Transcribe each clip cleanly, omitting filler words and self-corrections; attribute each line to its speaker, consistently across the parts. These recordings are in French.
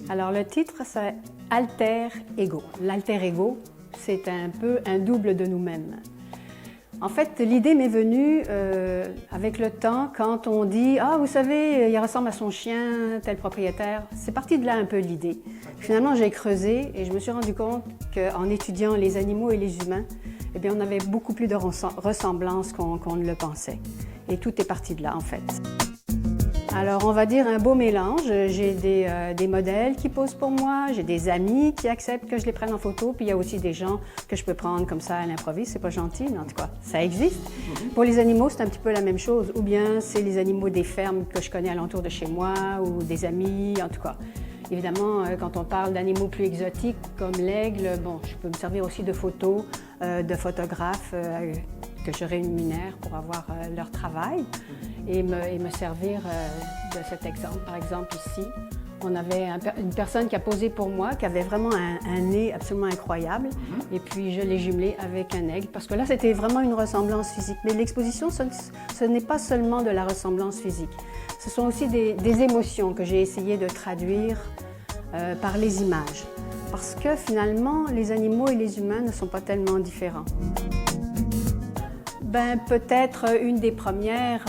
Speaker 1: Alors le titre, c'est Alter Ego. L'alter ego, c'est un peu un double de nous-mêmes. En fait, l'idée m'est venue avec le temps, quand on dit « Ah, vous savez, il ressemble à son chien, tel propriétaire ». C'est parti de là un peu l'idée. Finalement, j'ai creusé et je me suis rendu compte qu'en étudiant les animaux et les humains, eh bien, on avait beaucoup plus de ressemblances qu'on ne le pensait. Et tout est parti de là, en fait. Alors, on va dire un beau mélange. J'ai des modèles qui posent pour moi, j'ai des amis qui acceptent que je les prenne en photo, puis il y a aussi des gens que je peux prendre comme ça à l'improviste. C'est pas gentil, mais en tout cas, ça existe. Pour les animaux, c'est un petit peu la même chose. Ou bien c'est les animaux des fermes que je connais alentour de chez moi, ou des amis, en tout cas. Évidemment, quand on parle d'animaux plus exotiques comme l'aigle, bon, je peux me servir aussi de photos, de photographes que je rémunère pour avoir leur travail et me servir de cet exemple. Par exemple, ici, on avait une personne qui a posé pour moi, qui avait vraiment un nez absolument incroyable. Et puis, je l'ai jumelé avec un aigle, parce que là, c'était vraiment une ressemblance physique. Mais l'exposition, ce n'est pas seulement de la ressemblance physique. Ce sont aussi des émotions que j'ai essayé de traduire par les images. Parce que finalement, les animaux et les humains ne sont pas tellement différents. Ben, peut-être une des premières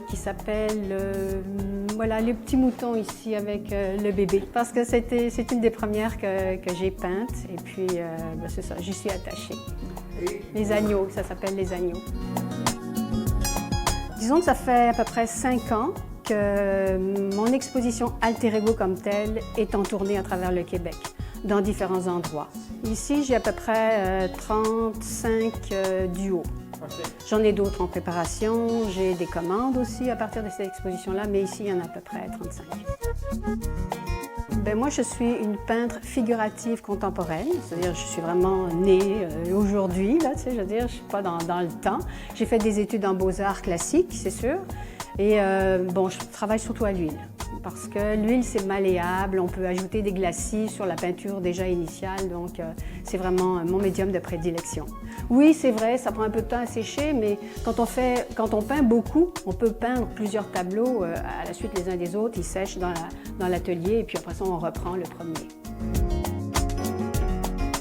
Speaker 1: qui s'appelle voilà, le petit mouton ici avec le bébé. Parce que c'est une des premières que j'ai peintes et puis ben, c'est ça, j'y suis attachée. Les agneaux, ça s'appelle les agneaux. Disons que ça fait à peu près 5 ans que mon exposition Alter Ego comme telle est en tournée à travers le Québec, dans différents endroits. Ici, j'ai à peu près 35 duos. J'en ai d'autres en préparation, j'ai des commandes aussi à partir de cette exposition-là, mais ici, il y en a à peu près 35. Ben, moi, je suis une peintre figurative contemporaine, c'est-à-dire je suis vraiment née aujourd'hui, là, tu sais, je veux dire, je ne suis pas dans le temps. J'ai fait des études en beaux-arts classiques, c'est sûr, et bon, je travaille surtout à l'huile. Parce que l'huile, c'est malléable, on peut ajouter des glacis sur la peinture déjà initiale, donc c'est vraiment mon médium de prédilection. Oui, c'est vrai, ça prend un peu de temps à sécher, mais quand on peint beaucoup, on peut peindre plusieurs tableaux à la suite les uns des autres, ils sèchent dans l'atelier et puis après ça, on reprend le premier.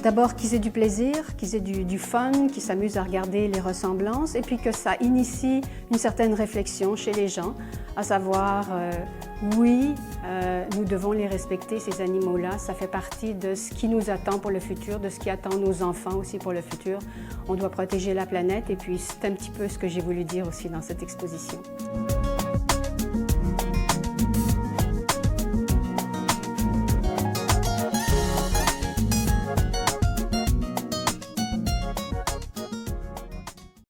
Speaker 1: D'abord qu'ils aient du plaisir, qu'ils aient du fun, qu'ils s'amusent à regarder les ressemblances et puis que ça initie une certaine réflexion chez les gens, à savoir, oui, nous devons les respecter, ces animaux-là, ça fait partie de ce qui nous attend pour le futur, de ce qui attend nos enfants aussi pour le futur. On doit protéger la planète et puis c'est un petit peu ce que j'ai voulu dire aussi dans cette exposition.